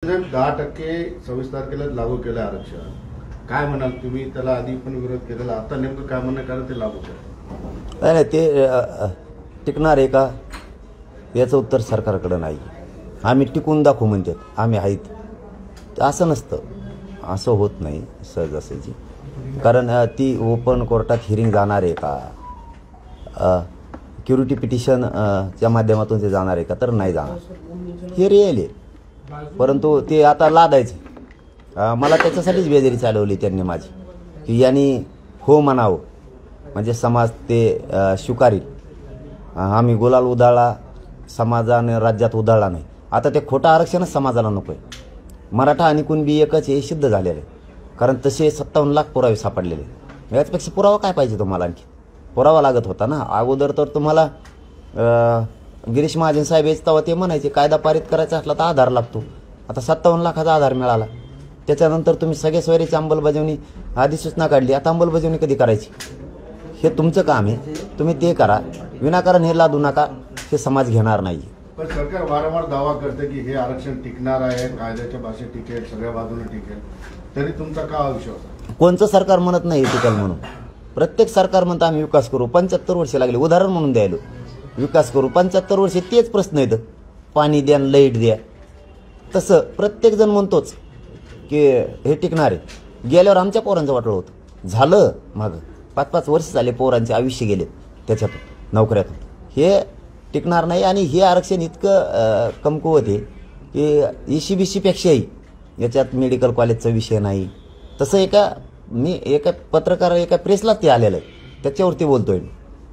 10% 26 तारखेला लागू केलं आरक्षण, काय म्हणाल तुम्ही? त्याला आधी पण विरोध केलेला, आता नेमकं काय म्हणणं, कारण ते लागू केलं नाही, ते टिकणार आहे का याचं उत्तर सरकारकडे नाही. आम्ही टिकून दाखवू म्हणतात, आम्ही आहेत असं नसतं, असं होत नाही सहजासहजी. कारण ती ओपन कोर्टात हिअरिंग जाणार आहे का, क्युरिटी पिटिशन च्या माध्यमातून ते जाणार आहे का, तर नाही जाणार, हे रिअल आहे. परंतु ते आता लादायचं, मला त्याच्यासाठीच बेजारी चालवली त्यांनी माझी, की यांनी हो म्हणावं म्हणजे समाज ते स्वीकारील. आम्ही गुलाल उधळला, समाजाने राज्यात उधळला नाही. आता ते खोटं आरक्षणच समाजाला नको आहे. मराठा आणि कुणबी एकच हे सिद्ध झालेलं आहे, कारण तसे 57 लाख पुरावे सापडलेले. याच्यापेक्षा पुरावा काय पाहिजे तुम्हाला? आणखी पुरावा लागत होता ना अगोदर. तर तुम्हाला गिरीश महाजन साहेब तेव्हा ते म्हणायचे कायदा पारित करायचा असला तर आधार लागतो. आता 57 लाखाचा आधार मिळाला. त्याच्यानंतर तुम्ही सगळे सोयरीची अंमलबजावणी अधिसूचना काढली. आता अंमलबजावणी कधी करायची? हे तुमचं काम आहे, तुम्ही ते करा. विनाकारण हे लादू नका, हे समाज घेणार नाही. पण सरकार वारंवार दावा करते की हे आरक्षण टिकणार आहे, कायद्याच्या भाषेत टिकेल, सगळ्या बाजूने टिकेल, तरी तुमचा का विश्वास? कोणचं सरकार म्हणत नाही टिकेल म्हणून? प्रत्येक सरकार म्हणतं आम्ही विकास करू. 75 वर्ष लागले, उदाहरण म्हणून द्यायलो. विकास करू 75 वर्षे, तेच प्रश्न आहेत. पाणी द्या, लाईट द्या. तसं प्रत्येकजण म्हणतोच की हे टिकणार आहे. गेल्यावर आमच्या पोरांचं वाटलं होतं, झालं मागं 5-5 वर्ष झाले, पोरांचे आयुष्य गेले त्याच्यातून, नोकऱ्यातून. हे टिकणार नाही. आणि हे आरक्षण इतकं कमकुवत आहे की ECBCपेक्षाही याच्यात मेडिकल कॉलेजचा विषय नाही. तसं मी एका पत्रकार एका प्रेसला ते आलेलं आहे, त्याच्यावरती बोलतोय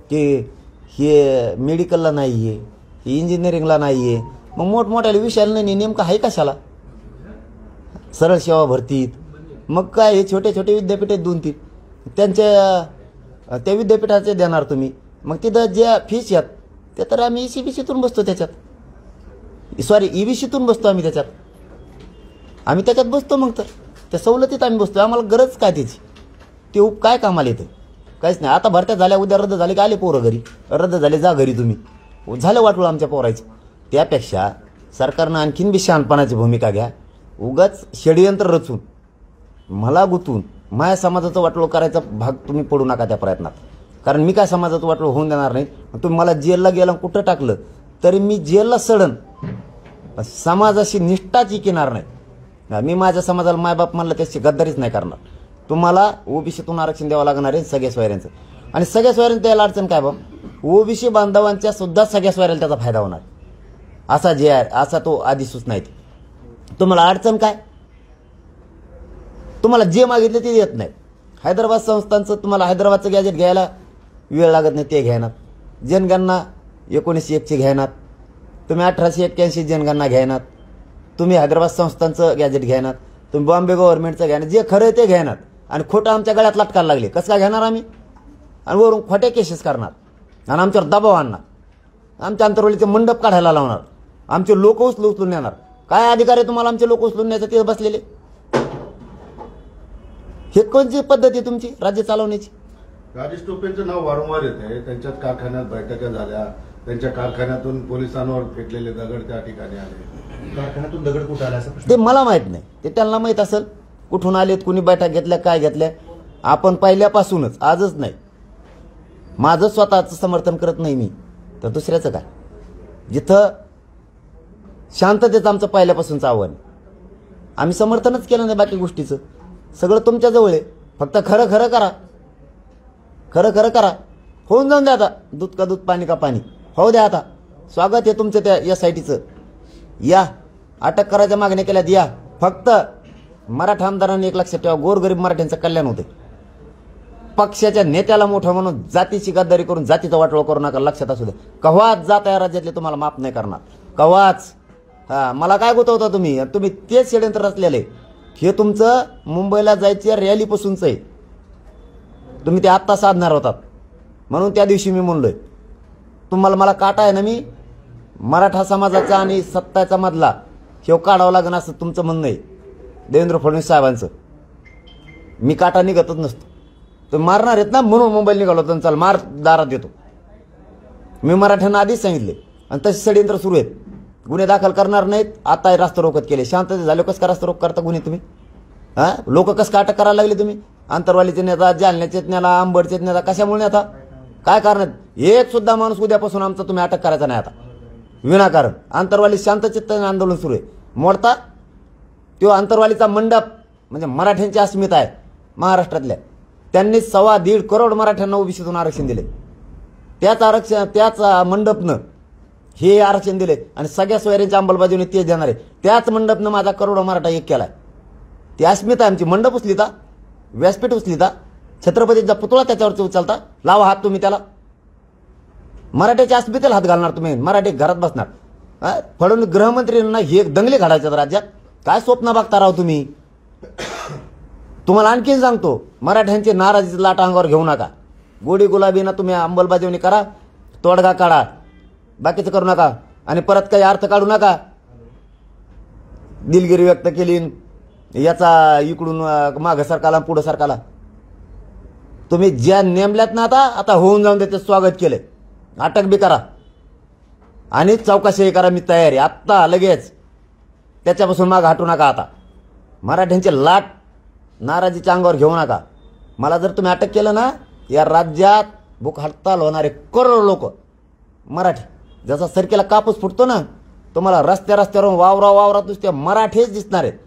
की हे मेडिकलला नाही आहे, हे इंजिनिअरिंगला नाही आहे. मग मोठमोठ्याला विषयाला नाही, नेमकं आहे कशाला? सरळ सेवा भरतीत मग काय? हे छोटे छोटे विद्यापीठ आहेत 2-3, त्या विद्यापीठाचे देणार तुम्ही. मग तिथं ज्या फीस आहेत ते तर आम्ही ECBCतून बसतो, त्याच्यात EBCतून बसतो आम्ही, त्याच्यात बसतो. मग तर त्या सवलतीत आम्ही बसतो. आम्हाला गरज काय त्याची? ते काय कामाला येतं? काहीच नाही. आता भरत्या झाल्या, उद्या रद्द झाले की आले पोरं घरी, रद्द झाले जा घरी तुम्ही, झालं वाटलं आमच्या पोरायचं. त्यापेक्षा सरकारनं आणखीन बी शहाणपणाची भूमिका घ्या. उगाच षडयंत्र रचून मला गुंतवून माझ्या समाजाचं वाटोळं करायचा भाग तुम्ही पडू नका त्या प्रयत्नात. कारण मी काय समाजाचं वाटोळं होऊन देणार नाही. तुम्ही मला जेलला गेला, कुठं टाकलं तरी मी जेलला सडन, समाजाशी निष्ठाच इकिणार नाही. मी माझ्या समाजाला मायबाप म्हणलं त्याची गद्दारीच नाही करणार. तुम्हाला OBCतून आरक्षण द्यावं लागणार आहे सगळ्या सोयऱ्यांचं. आणि सगळ्या सोयऱ्यांचं त्याला अडचण काय? OBC बांधवांच्या सुद्धा सगळ्या सोयऱ्याला त्याचा फायदा होणार. असा जे आहे असा तो अधिसूचना आहे. तुम्हाला अडचण काय? तुम्हाला जे मागितलं ते देत नाही. हैदराबाद संस्थांचं तुम्हाला हैदराबादचं गॅजेट घ्यायला वेळ लागत नाही, ते घेणार. जनगणना 1901ची घेणार तुम्ही, 1881 जनगणना घेणार तुम्ही, हैदराबाद संस्थांचं गॅजेट घेणार तुम्ही, बॉम्बे गव्हर्नमेंटचं घेणार. जे खरं ते घेणार आणि खोटं आमच्या गळ्यात लटकायला लागले. कसं काय घेणार आम्ही? आणि वरून खोटे केसेस करणार आणि आमच्यावर दबाव आणणार, आमच्या अंतरवलीचे मंडप काढायला लावणार, आमचे लोक उचलून नेणार. काय अधिकार आहे तुम्हाला आमचे लोक उचलून न्यायचं? ते बसलेले. हे कोणती पद्धत आहे तुमची राज्य चालवण्याची? राजेश टोपेंचं नाव वारंवार येते. त्यांच्याच कारखान्यात बैठका झाल्या, त्यांच्या कारखान्यातून पोलिसांवर फेकलेले दगड त्या ठिकाणी आले. कारखान्यातून दगड कुठं आले असं ते मला माहित नाही, ते त्यांना माहित असेल कुठून आलेत, कुणी बैठक घेतल्या, काय घेतल्या. आपण पहिल्यापासूनच, आजच नाही, माझं स्वतःचं समर्थन करत नाही मी, तर दुसऱ्याचं काय? जिथं शांततेचं आमचं पहिल्यापासूनचं आव्हान, आम्ही समर्थनच केलं नाही. बाकी गोष्टीचं सगळं तुमच्याजवळ आहे. फक्त खरं खरं करा, खरं खरं करा. होऊन जाऊन द्या आता. दूध का दूध, पाणी का पाणी होऊ द्या. आता स्वागत आहे तुमचं त्या SITचं. या अटक करायच्या मागण्या केल्यात, या. फक्त मराठा आमदारांनी एक लक्षात ठेवा, गोरगरीब मराठ्यांचं कल्याण होते. पक्षाच्या नेत्याला मोठं म्हणून जातीची गद्दारी करून जातीचा वाटोळा करू नका. लक्षात असू द्या. कव्हाच जात या राज्यातले तुम्हाला माफ नाही करणार, कव्हाच. मला काय गुतवता तुम्ही? तुम्ही तेच षडयंत्र रचलेले. हे तुमचं मुंबईला जायच्या रॅलीपासूनचं आहे. तुम्ही ते आत्ता साधणार होतात म्हणून त्या दिवशी मी म्हणलोय तुम्हाला, मला काटा आहे ना, मी मराठा समाजाचा आणि सत्ताचा मधला हे काढावं लागेल असं तुमचं म्हणणं आहे देवेंद्र फडणवीस साहेबांचं. मी काटा निघतच नसतो. तुम्ही मारणार आहेत ना म्हणून मुंबईला निघालो होतो. चल मार, दारात येतो. मी मराठ्यांना आधीच सांगितले आणि तसे षडयंत्र सुरू आहेत. गुन्हे दाखल करणार नाहीत. आता रास्ता रोकत केले, शांतते झाले, कसं का रास्ता रोक करता गुन्हे तुम्ही? हा, लोक कसं का अटक करायला लागले तुम्ही? आंतरवालीचे नेता, जालन्याचे नेता, अंबडचे नेता, कशामुळे नेता? काय कारण? एक सुद्धा माणूस उद्यापासून आमचा तुम्ही अटक करायचा नाही आता विनाकारण. आंतरवाली शांतचित्ताने आंदोलन सुरू आहे. मोडता तो आंतरवालीचा मंडप म्हणजे मराठ्यांची अस्मिता आहे महाराष्ट्रातल्या. त्यांनी 1.25 करोड मराठ्यांना ओबीसीतून आरक्षण दिले. त्याच मंडपनं हे आरक्षण दिले आणि सगळ्या सोयऱ्यांच्या अंमलबजावणी तेच देणार आहे. त्याच मंडपनं माझा करोडो मराठा एक केलाय. ती अस्मिता आमची. मंडप उचलिता, व्यासपीठ उचलिता, छत्रपतीचा पुतळा त्याच्यावरती उचलता, लावा हात तुम्ही त्याला. मराठ्याच्या अस्मितेला हात घालणार तुम्ही, मराठी घरात बसणार. फडणवीस गृहमंत्र्यांना हे दंगली घडायच्यात राज्यात. काय स्वप्न बघता राव तुम्ही? तुम्हाला आणखीन सांगतो, मराठ्यांची नाराजीची लाट अंगावर घेऊ नका. गोडी गुलाबीनं तुम्ही अंमलबजावणी करा, तोडगा काढा, बाकीचं करू नका. आणि परत काही अर्थ काढू नका. दिलगिरी व्यक्त केली, याचा इकडून मागं सरकारला पुढं सरकारला. तुम्ही ज्या नेमल्यात ना आता होऊन जाऊन त्याचं स्वागत केलंय. अटक बी करा आणि चौकशी करा. मी तयार आहे आत्ता लगेच. त्याच्यापासून मागं हटू नका. आता मराठ्यांची लाट नाराजीच्या अंगावर घेऊ नका. मला जर तुम्ही अटक केलं ना, या राज्यात भूक हडताल होणारे करोड लोक मराठी, जसा सरकीला कापूस फुटतो ना, तुम्हाला रस्त्यावर वावरात नुसते मराठीच दिसणार आहेत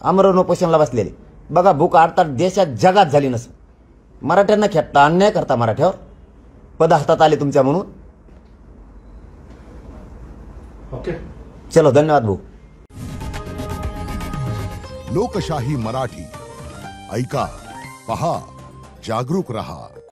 आमरण उपोषणला बसलेले. बघा, भूक हडताल देशात जगात झाली नसेल. मराठ्यांना खेटता, अन्याय करता मराठ्यावर. पद हातात आले तुमच्या म्हणून. ओके, चलो, धन्यवाद भाऊ. लोकशाही मराठी ऐका, पहा, जागरूक रहा.